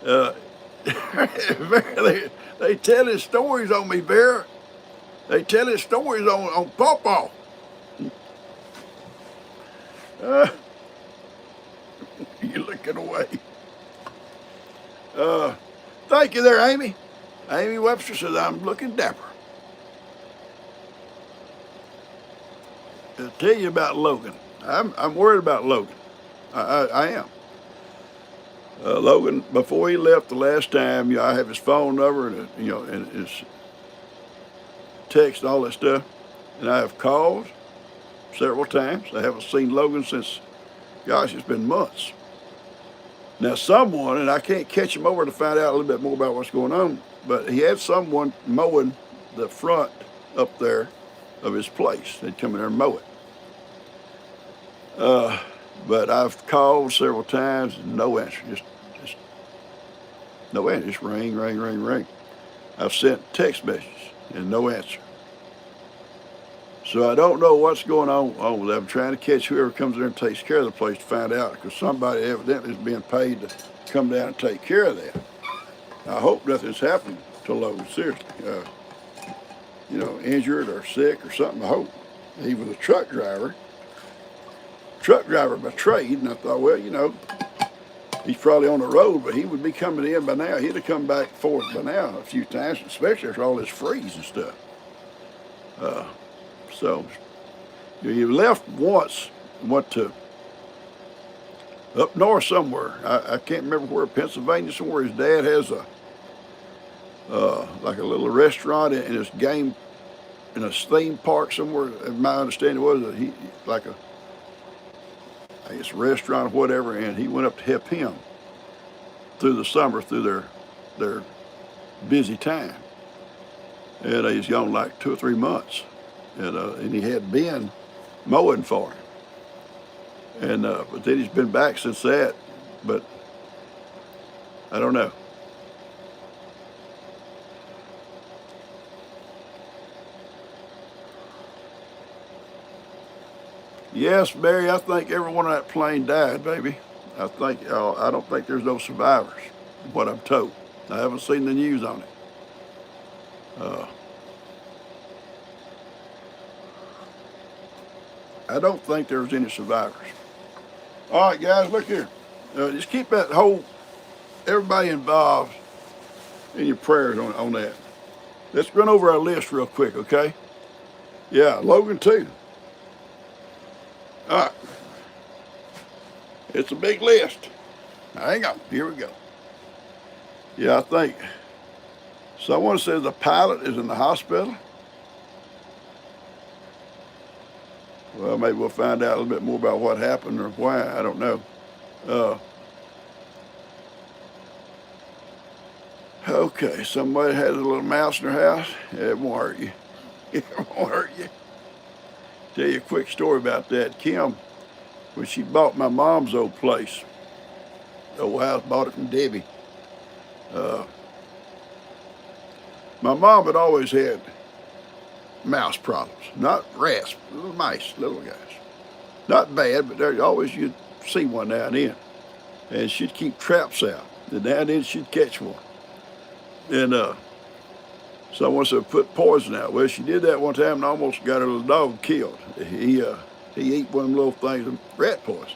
Bear, they telling stories on me, Bear. They telling stories on PawPaw. You're looking away. Thank you there, Amy. Amy Webster says, I'm looking dapper. I'll tell you about Logan. I'm worried about Logan. I am. Logan, before he left the last time, I have his phone number and his text and all that stuff. And I have called several times. I haven't seen Logan since, gosh, it's been months. Now someone, and I can't catch him over to find out a little bit more about what's going on, but he had someone mowing the front up there of his place. They'd come in there and mow it. But I've called several times, and no answer, just no answer, just ring, ring, ring, ring. I've sent text messages and no answer. So I don't know what's going on with them. I'm trying to catch whoever comes there and takes care of the place to find out, because somebody evidently is being paid to come down and take care of that. I hope nothing's happened to Logan, seriously. Injured or sick or something, I hope. He was a truck driver by trade, and I thought, well, he's probably on the road, but he would be coming in by now. He'd have come back and forth by now a few times, especially after all this freeze and stuff. So he left once, went to up north somewhere. I can't remember where, Pennsylvania somewhere. His dad has like a little restaurant in his theme park somewhere. My understanding was that he like a restaurant or whatever, and he went up to help him through the summer, through their busy time. And he's gone like 2 or 3 months, and he had been mowing for him. And but then he's been back since that, but I don't know. Yes, Mary, I think everyone on that plane died, baby. I don't think there's no survivors, what I'm told. I haven't seen the news on it. I don't think there's any survivors. All right, guys, look here. Just keep everybody involved in your prayers on that. Let's run over our list real quick, okay? Yeah, Logan too. All right. It's a big list. Now, hang on. Here we go. Yeah, I think someone says the pilot is in the hospital. Well, maybe we'll find out a little bit more about what happened or why. I don't know. Okay, somebody had a little mouse in their house. It won't hurt you. It won't hurt you. Tell you a quick story about that. Kim, when she bought my mom's old place, old house, bought it from Debbie. My mom had always had mouse problems, not rats, little mice, little guys. Not bad, but there always you'd see one now and then. And she'd keep traps out. And now and then she'd catch one. And someone said put poison out. Well, she did that one time and almost got her little dog killed. He ate one of them little things of rat poison.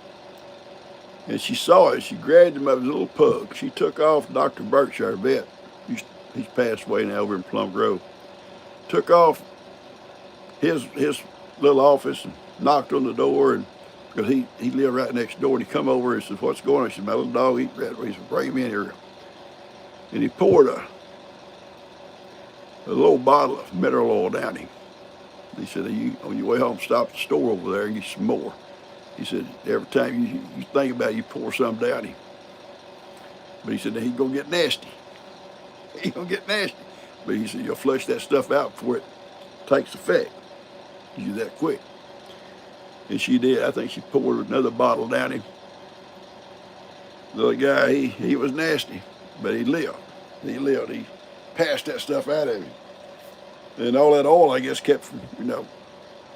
And she saw it. She grabbed him up as a little pug. She took off. Dr. Berkshire, vet, he's passed away now over in Plum Grove, took off his little office and knocked on the door, and because he lived right next door, and he come over and says, "What's going on?" She said, "My little dog eating rat." He said, "Bring him in here." And he poured a little bottle of mineral oil down him. He said, "You on your way home, stop at the store over there and get some more." He said, "Every time you think about it, you pour some down him." But he said, "He's gonna get nasty. He's gonna get nasty." But he said, "You'll flush that stuff out before it takes effect. You that quick." And she did. I think she poured another bottle down him. The other guy, he was nasty, but he lived. He lived. He passed that stuff out of him. And all that oil, I guess, kept from,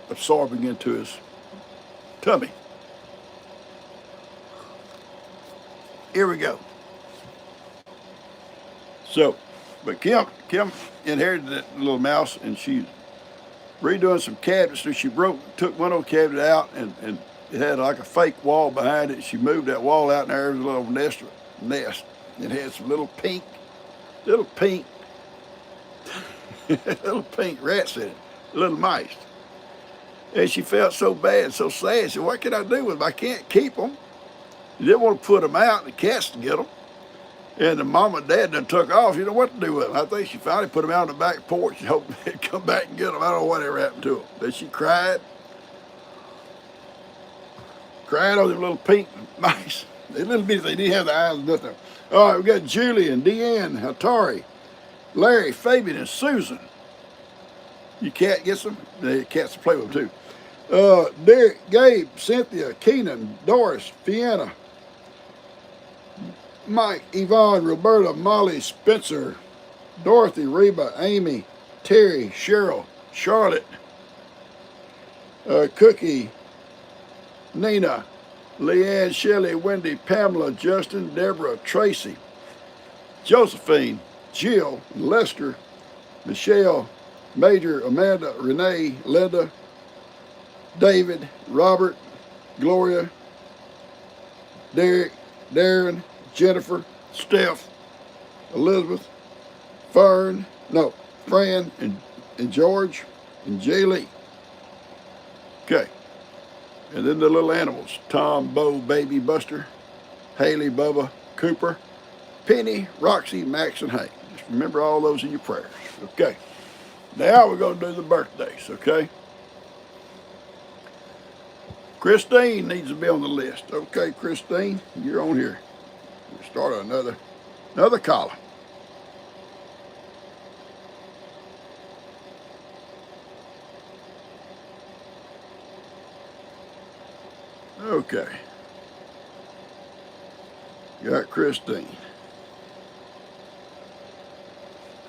absorbing into his tummy. Here we go. So, but Kim inherited that little mouse, and she's redoing some cabinets. So she took one old cabinet out, and it had like a fake wall behind it. She moved that wall out, and there was a little nest. It had some little pink little pink rats in it, little mice. And she felt so bad, so sad. She said, "What can I do with them? I can't keep them." She didn't want to put them out, and the cats to get them. And the mom and dad done took off. You know what to do with them. I think she finally put them out on the back porch and hoped they'd come back and get them. I don't know what ever happened to them. But she cried on them little pink mice. They little bitty, they didn't have the eyes, nothing. All right, we got Julie and Deanne, Hatari, Larry, Fabian, and Susan. Your cat gets them? The cats to play with them too. Derek, Gabe, Cynthia, Keenan, Doris, Fiona, Mike, Yvonne, Roberta, Molly, Spencer, Dorothy, Reba, Amy, Terry, Cheryl, Charlotte, Cookie, Nina, Leanne, Shelley, Wendy, Pamela, Justin, Deborah, Tracy, Josephine, Jill, Lester, Michelle, Major, Amanda, Renee, Linda, David, Robert, Gloria, Derek, Darren, Jennifer, Steph, Elizabeth, Fran, and George, and Jay Lee. Okay. And then the little animals: Tom, Bo, Baby, Buster, Haley, Bubba, Cooper, Penny, Roxy, Max, and Hank. Just remember all those in your prayers. Okay. Now we're going to do the birthdays, okay? Christine needs to be on the list. Okay, Christine, you're on here. We'll start another column. Okay. Got Christine.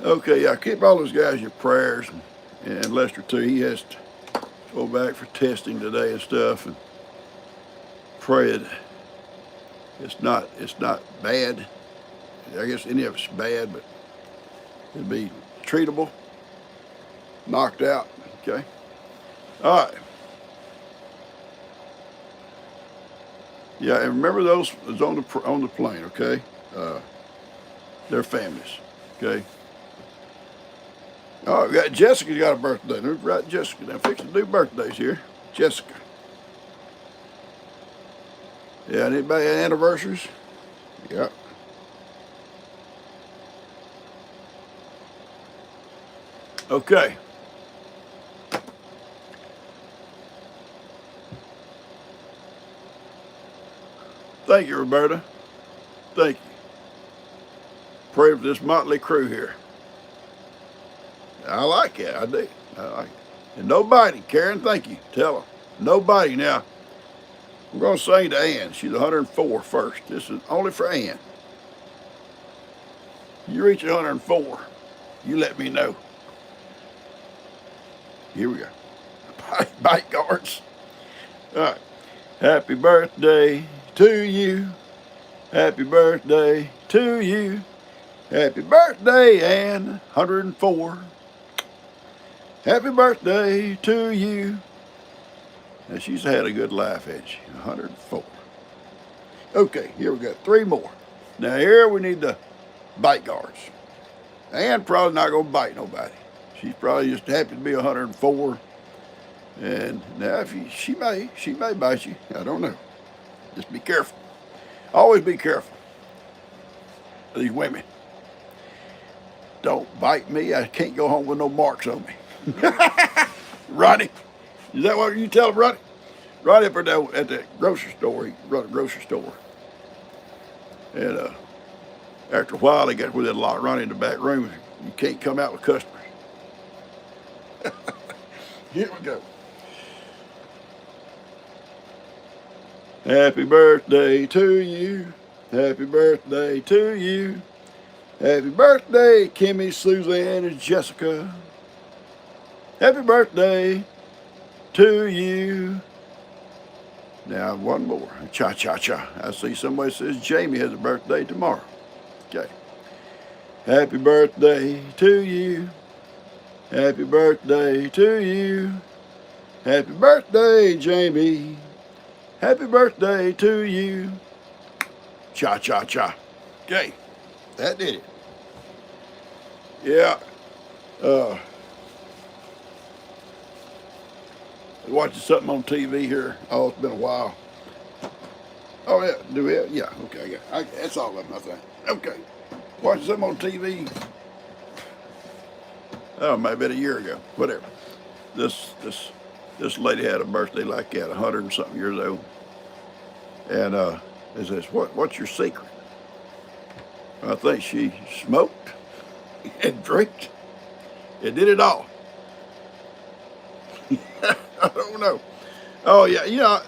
Okay, yeah, keep all those guys in your prayers, and Lester too. He has to go back for testing today and stuff, and pray that it's not bad. I guess any of it's bad, but it'd be treatable, knocked out. Okay. All right. Yeah, and remember those on the plane. Okay. Their families. Okay. All right, we got Jessica's got a birthday. Let's write Jessica. Now, fix to do birthdays here. Jessica. Yeah, anybody have anniversaries? Yeah. Okay. Thank you, Roberta. Thank you. Pray for this motley crew here. I like it. I do. I like it. And nobody, Karen, thank you. Tell them. Nobody. Now, I'm going to sing to Ann. She's 104 first. This is only for Ann. You reach 104, you let me know. Here we go. Bite guards. All right. Happy birthday to you. Happy birthday to you. Happy birthday, Ann, 104. Happy birthday to you. Now, she's had a good life, hasn't she? 104. Okay, here we got 3 more. Now, here we need the bite guards. Ann probably not going to bite nobody. She's probably just happy to be 104. And now she may bite you. I don't know. Just be careful. Always be careful. These women. Don't bite me. I can't go home with no marks on me. Ronnie, is that what you tell him, Ronnie? Right up at the grocery store. He run a grocery store. And after a while, they got where they'd lock Ronnie in the back room. You can't come out with customers. Here we go. Happy birthday to you. Happy birthday to you. Happy birthday, Kimmy, Suzanne, and Jessica. Happy birthday to you. Now, one more. Cha-cha-cha. I see somebody says Jamie has a birthday tomorrow. Okay. Happy birthday to you. Happy birthday to you. Happy birthday, Jamie. Happy birthday to you. Cha-cha-cha. Okay. That did it. Yeah. Watching something on TV here. Oh, it's been a while. Oh, yeah. Do we have? Yeah. Okay. Yeah. That's all of them, I think. Okay. Watching something on TV. Oh, maybe a year ago. Whatever. This lady had a birthday like that, 100 and something years old. And it says, what's your secret? I think she smoked and drank and did it all. I don't know. Oh, yeah,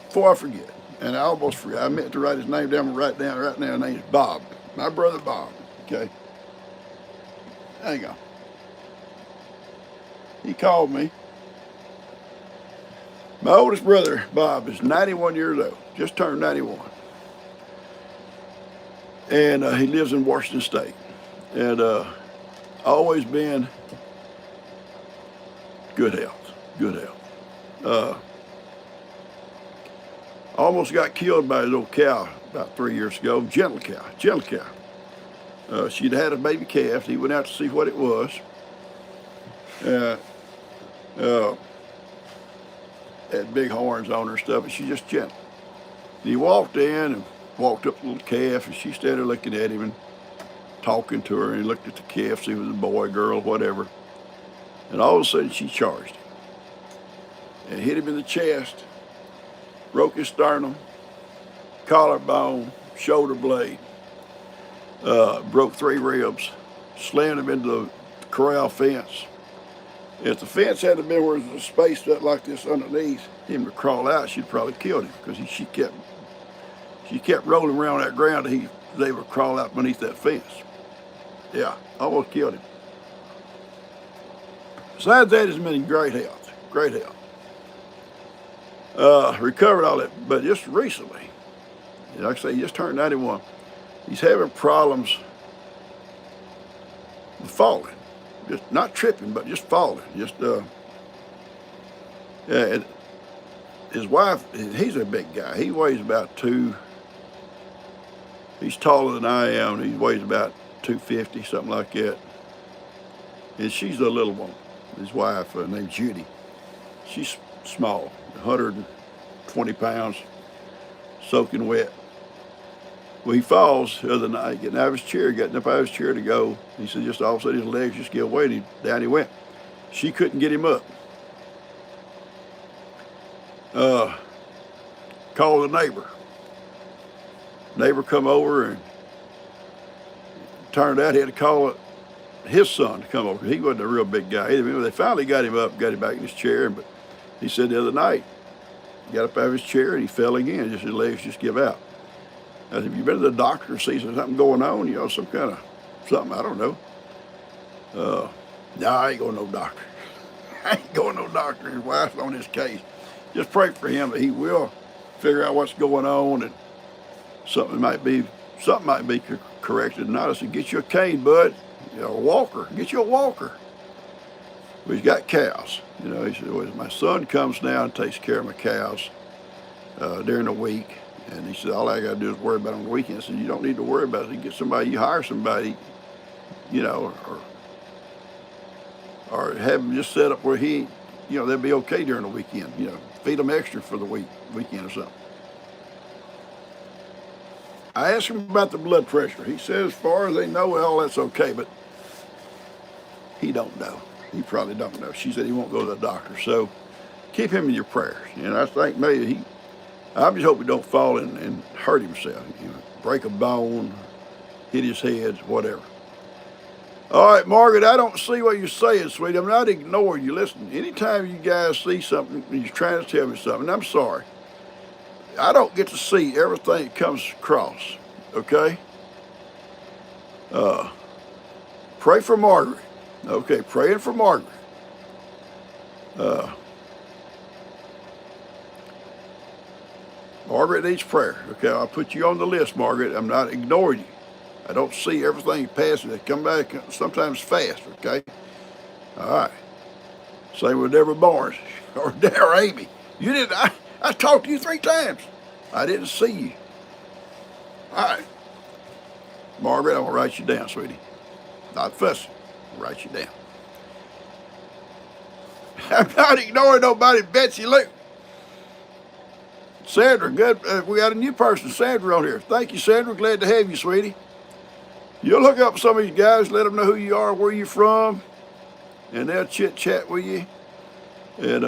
before I forget, and I almost forgot, I meant to write his name down, right now, his name is Bob. My brother Bob, okay? Hang on. He called me. My oldest brother, Bob, is 91 years old, just turned 91. And he lives in Washington State. And always been good health. Almost got killed by his old cow about 3 years ago, gentle cow. She'd had a baby calf. He went out to see what it was. Had big horns on her and stuff, but she's just gentle. And he walked in and walked up to the little calf, and she started looking at him and talking to her, and he looked at the calf, see if it was a boy, girl, whatever. And all of a sudden, she charged him and hit him in the chest, broke his sternum, collarbone, shoulder blade, broke 3 ribs, slammed him into the corral fence. If the fence hadn't been where there was a space like this underneath him to crawl out, she'd probably killed him, because she kept rolling around that ground till he was able to crawl out beneath that fence. Yeah, almost killed him. Besides that, he's been in great health. Recovered all that, but just recently, like I say, he just turned 91. He's having problems with falling. Just not tripping, but just falling. And his wife, he's a big guy. He weighs about he's taller than I am. He weighs about 250, something like that. And she's a little one. His wife, named Judy. She's small, 120 pounds, soaking wet. Well, he falls the other night, getting up out of his chair to go. He said just all of a sudden his legs just gave way, and down he went. She couldn't get him up. Called the neighbor. Neighbor come over, and turned out he had to call his son to come over. He wasn't a real big guy either. They finally got him up, got him back in his chair, but he said the other night, he got up out of his chair and he fell again. Just his legs just give out. I said, have you been to the doctor to see something going on? Some kind of something, I don't know. No, I ain't going to no doctor. I ain't going to no doctor. His wife's on his case. Just pray for him that he will figure out what's going on, and something might be corrected. Not, I said, get you a cane, bud. A walker. Get you a walker. Well, he's got cows. He said, well, my son comes now and takes care of my cows during the week. And he said, all I got to do is worry about it on the weekend. I said, you don't need to worry about it. You hire somebody, or have him just set up where he they'll be okay during the weekend. Feed them extra for the weekend or something. I asked him about the blood pressure. He said as far as they know, well, that's okay, but he don't know. He probably don't know. She said he won't go to the doctor. So keep him in your prayers. I think maybe I just hope he don't fall and hurt himself. Break a bone, hit his head, whatever. All right, Margaret, I don't see what you're saying, sweetie. I'm not ignoring you. Listen, anytime you guys see something, you're trying to tell me something, I'm sorry. I don't get to see everything that comes across, okay? Pray for Margaret. Okay, praying for Margaret. Margaret needs prayer. Okay, I'll put you on the list, Margaret. I'm not ignoring you. I don't see everything passing. They come back sometimes fast, okay? All right. Same with Deborah Barnes or Amy. You didn't, I talked to you 3 times. I didn't see you. All right. Margaret, I'm going to write you down, sweetie. Not fussing. I'll write you down. I'm not ignoring nobody, Betsy Lou. Sandra, good. We got a new person, Sandra, on here. Thank you, Sandra. Glad to have you, sweetie. You'll look up some of you guys, let them know who you are, where you're from, and they'll chit-chat with you. And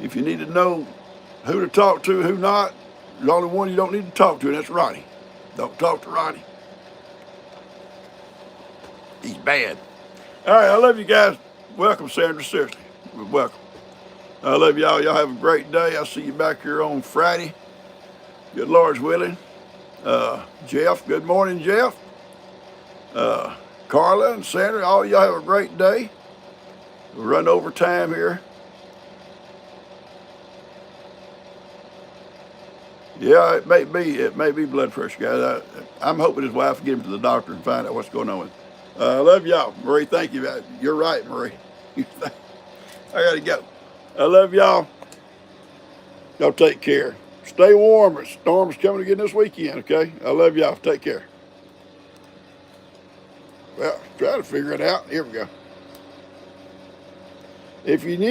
if you need to know who to talk to, who not, there's only one you don't need to talk to, and that's Ronnie. Don't talk to Ronnie. He's bad. All right, I love you guys. Welcome, Sandra. Seriously, welcome. I love y'all. Y'all have a great day. I'll see you back here on Friday. Good Lord's willing. Jeff, good morning, Jeff. Carla and Sandra, all y'all have a great day. We'll run over time here. Yeah, it may be blood pressure, guys. I'm hoping his wife will get him to the doctor and find out what's going on with him. I love y'all. Marie, thank you. You're right, Marie. I gotta go. I love y'all. Y'all take care. Stay warm. Storm's coming again this weekend, okay? I love y'all. Take care. Well, try to figure it out. Here we go. If you knew